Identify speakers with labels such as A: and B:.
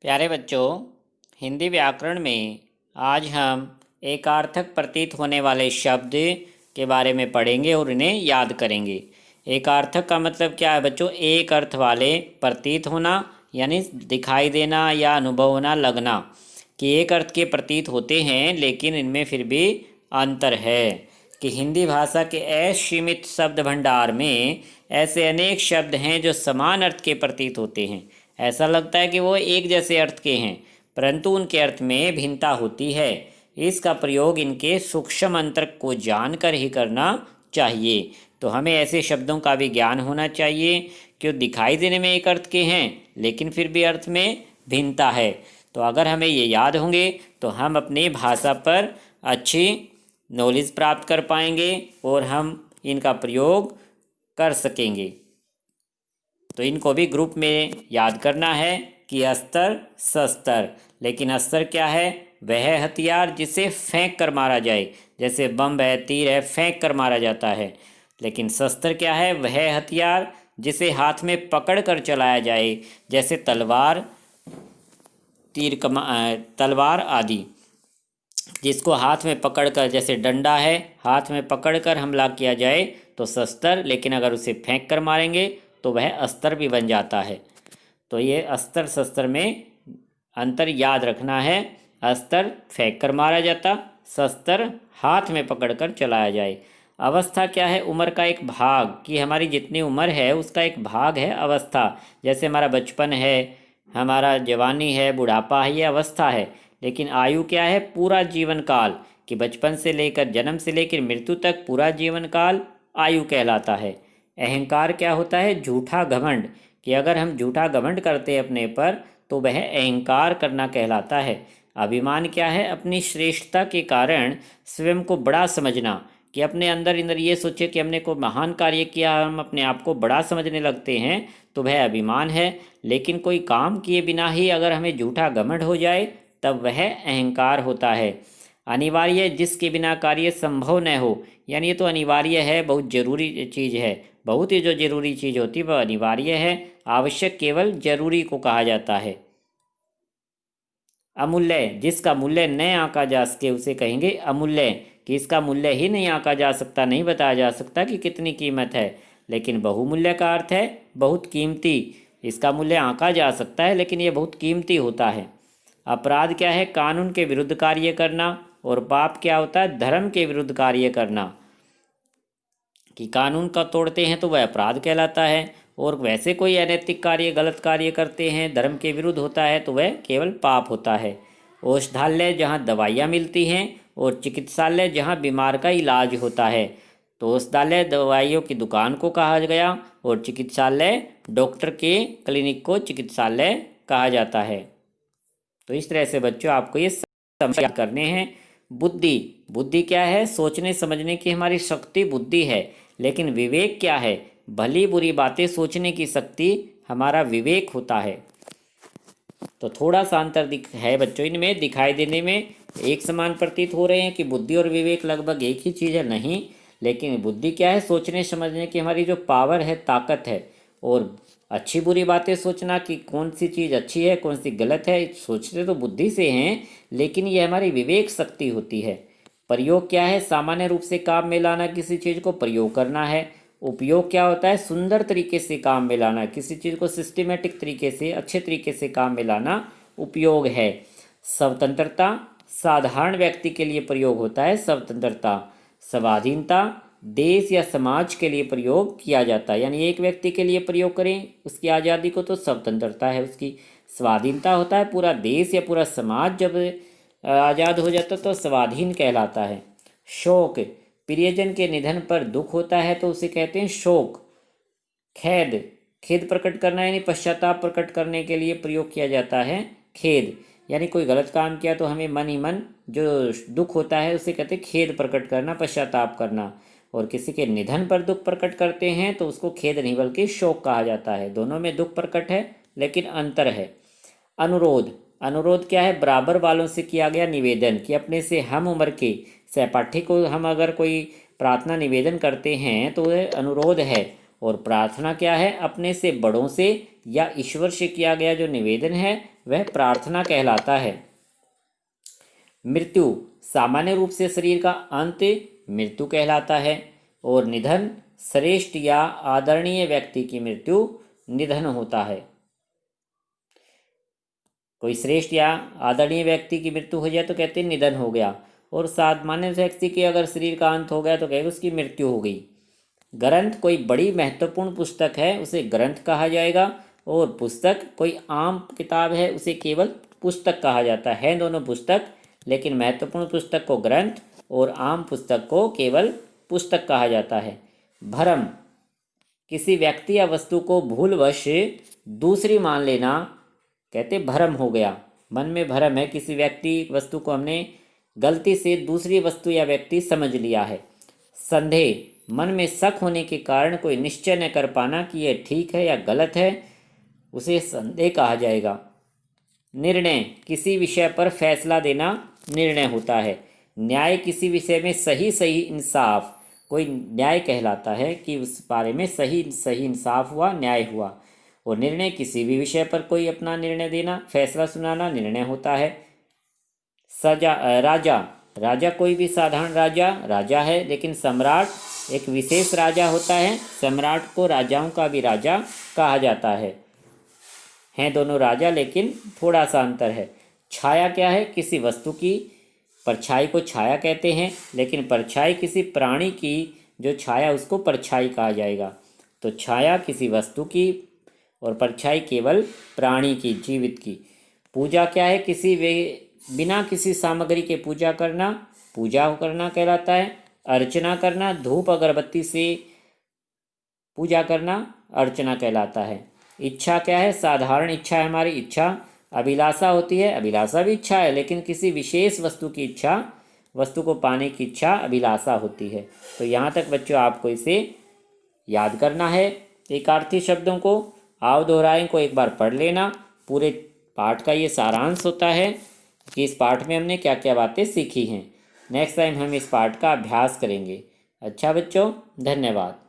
A: प्यारे बच्चों, हिंदी व्याकरण में आज हम एकार्थक प्रतीत होने वाले शब्द के बारे में पढ़ेंगे और इन्हें याद करेंगे। एकार्थक का मतलब क्या है बच्चों? एक अर्थ वाले प्रतीत होना, यानी दिखाई देना या अनुभव होना, लगना कि एक अर्थ के प्रतीत होते हैं, लेकिन इनमें फिर भी अंतर है। कि हिंदी भाषा के असीमित शब्द भंडार में ऐसे अनेक शब्द हैं जो समान अर्थ के प्रतीत होते हैं। ऐसा लगता है कि वो एक जैसे अर्थ के हैं, परंतु उनके अर्थ में भिन्नता होती है। इसका प्रयोग इनके सूक्ष्म अंतर को जानकर ही करना चाहिए। तो हमें ऐसे शब्दों का भी ज्ञान होना चाहिए कि दिखाई देने में एक अर्थ के हैं, लेकिन फिर भी अर्थ में भिन्नता है। तो अगर हमें ये याद होंगे तो हम अपनी भाषा पर अच्छी नॉलेज प्राप्त कर पाएंगे और हम इनका प्रयोग कर सकेंगे। तो इनको भी ग्रुप में याद करना है कि अस्त्र शस्त्र। लेकिन अस्त्र क्या है? वह हथियार जिसे फेंक कर मारा जाए, जैसे बम है, तीर है, फेंक कर मारा जाता है। लेकिन शस्त्र क्या है? वह हथियार जिसे हाथ में पकड़ कर चलाया जाए, जैसे तलवार, तलवार आदि। जिसको हाथ में पकड़कर, जैसे डंडा है, हाथ में पकड़कर हमला किया जाए तो शस्त्र, लेकिन अगर उसे फेंक कर मारेंगे तो वह अस्त्र भी बन जाता है। तो ये अस्त्र शस्त्र में अंतर याद रखना है। अस्त्र फेंक कर मारा जाता, शस्त्र हाथ में पकड़कर चलाया जाए। अवस्था क्या है? उम्र का एक भाग, कि हमारी जितनी उम्र है उसका एक भाग है अवस्था। जैसे हमारा बचपन है, हमारा जवानी है, बुढ़ापा है, ये अवस्था है। लेकिन आयु क्या है? पूरा जीवन काल, कि बचपन से लेकर, जन्म से लेकर मृत्यु तक पूरा जीवन काल आयु कहलाता है। अहंकार क्या होता है? झूठा घमंड, कि अगर हम झूठा घमंड करते हैं अपने पर तो वह अहंकार करना कहलाता है। अभिमान क्या है? अपनी श्रेष्ठता के कारण स्वयं को बड़ा समझना, कि अपने अंदर अंदर ये सोचे कि हमने कोई महान कार्य किया, हम अपने आप को बड़ा समझने लगते हैं, तो वह अभिमान है। लेकिन कोई काम किए बिना ही अगर हमें झूठा घमंड हो जाए तब वह अहंकार होता है। अनिवार्य, जिसके बिना कार्य संभव न हो, यानी ये तो अनिवार्य है, बहुत जरूरी चीज़ है। बहुत ही जो जरूरी चीज़ होती है वह अनिवार्य है। आवश्यक केवल जरूरी को कहा जाता है। अमूल्य, जिसका मूल्य न आंका जा सके उसे कहेंगे अमूल्य, कि इसका मूल्य ही नहीं आंका जा सकता, नहीं बताया जा सकता कि कितनी कीमत है। लेकिन बहुमूल्य का अर्थ है बहुत कीमती। इसका मूल्य आंका जा सकता है, लेकिन ये बहुत कीमती होता है। अपराध क्या है? कानून के विरुद्ध कार्य करना। और पाप क्या होता है? धर्म के विरुद्ध कार्य करना, कि कानून का तोड़ते हैं तो वह अपराध कहलाता है, और वैसे कोई अनैतिक कार्य, गलत कार्य करते हैं, धर्म के विरुद्ध होता है, तो वह केवल पाप होता है। औषधालय, जहाँ दवाइयाँ मिलती हैं, और चिकित्सालय, जहाँ बीमार का इलाज होता है। तो औषधालय दवाइयों की दुकान को कहा गया, और चिकित्सालय डॉक्टर के क्लिनिक को चिकित्सालय कहा जाता है। तो इस तरह से बच्चों आपको ये समझ करने हैं। बुद्धि, बुद्धि क्या है? सोचने समझने की हमारी शक्ति बुद्धि है। लेकिन विवेक क्या है? भली बुरी बातें सोचने की शक्ति हमारा विवेक होता है। तो थोड़ा सा अंतर है बच्चों इनमें, दिखाई देने में एक समान प्रतीत हो रहे हैं कि बुद्धि और विवेक लगभग एक ही चीज़ है, नहीं। लेकिन बुद्धि क्या है? सोचने समझने की हमारी जो पावर है, ताकत है। और अच्छी बुरी बातें सोचना, कि कौन सी चीज़ अच्छी है, कौन सी गलत है, सोचते तो बुद्धि से हैं, लेकिन ये हमारी विवेक शक्ति होती है। प्रयोग क्या है? सामान्य रूप से काम में लाना, किसी चीज़ को प्रयोग करना है। उपयोग क्या होता है? सुंदर तरीके से काम में लाना, किसी चीज़ को सिस्टमेटिक तरीके से, अच्छे तरीके से काम में लाना उपयोग है। स्वतंत्रता, साधारण व्यक्ति के लिए प्रयोग होता है स्वतंत्रता। स्वाधीनता, देश या समाज के लिए प्रयोग किया जाता है, यानी एक व्यक्ति के लिए प्रयोग करें उसकी आज़ादी को तो स्वतंत्रता है उसकी। स्वाधीनता होता है पूरा देश या पूरा समाज जब आज़ाद हो जाता तो स्वाधीन कहलाता है। शोक, प्रियजन के निधन पर दुख होता है तो उसे कहते हैं शोक। खेद, खेद प्रकट करना, यानी पश्चाताप प्रकट करने के लिए प्रयोग किया जाता है खेद। यानी कोई गलत काम किया तो हमें मन ही मन जो दुख होता है उसे कहते हैं खेद प्रकट करना, पश्चाताप करना। और किसी के निधन पर दुख प्रकट करते हैं तो उसको खेद नहीं बल्कि शोक कहा जाता है। दोनों में दुख प्रकट है, लेकिन अंतर है। अनुरोध, अनुरोध क्या है? बराबर वालों से किया गया निवेदन, कि अपने से हम उम्र के सहपाठी को हम अगर कोई प्रार्थना निवेदन करते हैं तो वह अनुरोध है। और प्रार्थना क्या है? अपने से बड़ों से या ईश्वर से किया गया जो निवेदन है वह प्रार्थना कहलाता है। मृत्यु सामान्य रूप से शरीर का अंत मृत्यु कहलाता है और निधन श्रेष्ठ या आदरणीय व्यक्ति की मृत्यु निधन होता है। कोई श्रेष्ठ या आदरणीय व्यक्ति की मृत्यु हो जाए तो कहते हैं निधन हो गया, और सामान्य व्यक्ति के अगर शरीर का अंत हो गया तो कहेगा उसकी मृत्यु हो गई। ग्रंथ कोई बड़ी महत्वपूर्ण पुस्तक है उसे ग्रंथ कहा जाएगा, और पुस्तक कोई आम किताब है उसे केवल पुस्तक कहा जाता है। दोनों पुस्तक, लेकिन महत्वपूर्ण पुस्तक को ग्रंथ और आम पुस्तक को केवल पुस्तक कहा जाता है। भ्रम किसी व्यक्ति या वस्तु को भूलवश दूसरी मान लेना, कहते भ्रम हो गया, मन में भ्रम है, किसी व्यक्ति वस्तु को हमने गलती से दूसरी वस्तु या व्यक्ति समझ लिया है। संदेह मन में शक होने के कारण कोई निश्चय न कर पाना कि यह ठीक है या गलत है, उसे संदेह कहा जाएगा। निर्णय किसी विषय पर फैसला देना निर्णय होता है। न्याय किसी विषय में सही इंसाफ कोई न्याय कहलाता है कि उस बारे में सही इंसाफ हुआ, न्याय हुआ। और निर्णय किसी भी विषय पर कोई अपना निर्णय देना, फैसला सुनाना निर्णय होता है। राजा कोई भी साधारण राजा है, लेकिन सम्राट एक विशेष राजा होता है। सम्राट को राजाओं का भी राजा कहा जाता है। हैं दोनों राजा, लेकिन थोड़ा सा अंतर है। छाया क्या है? किसी वस्तु की परछाई को छाया कहते हैं, लेकिन परछाई किसी प्राणी की जो छाया उसको परछाई कहा जाएगा। तो छाया किसी वस्तु की और परछाई केवल प्राणी की, जीवित की। पूजा क्या है? बिना किसी सामग्री के पूजा करना कहलाता है। अर्चना करना, धूप अगरबत्ती से पूजा करना अर्चना कहलाता है। इच्छा क्या है? साधारण इच्छा है हमारी इच्छा। अभिलाषा होती है, अभिलाषा भी इच्छा है, लेकिन किसी विशेष वस्तु की इच्छा, वस्तु को पाने की इच्छा अभिलाषा होती है। तो यहाँ तक बच्चों आपको इसे याद करना है। एकार्थी शब्दों को आओ दोहराएं को एक बार पढ़ लेना। पूरे पाठ का ये सारांश होता है कि इस पाठ में हमने क्या क्या बातें सीखी हैं। नेक्स्ट टाइम हम इस पाठ का अभ्यास करेंगे। अच्छा बच्चों, धन्यवाद।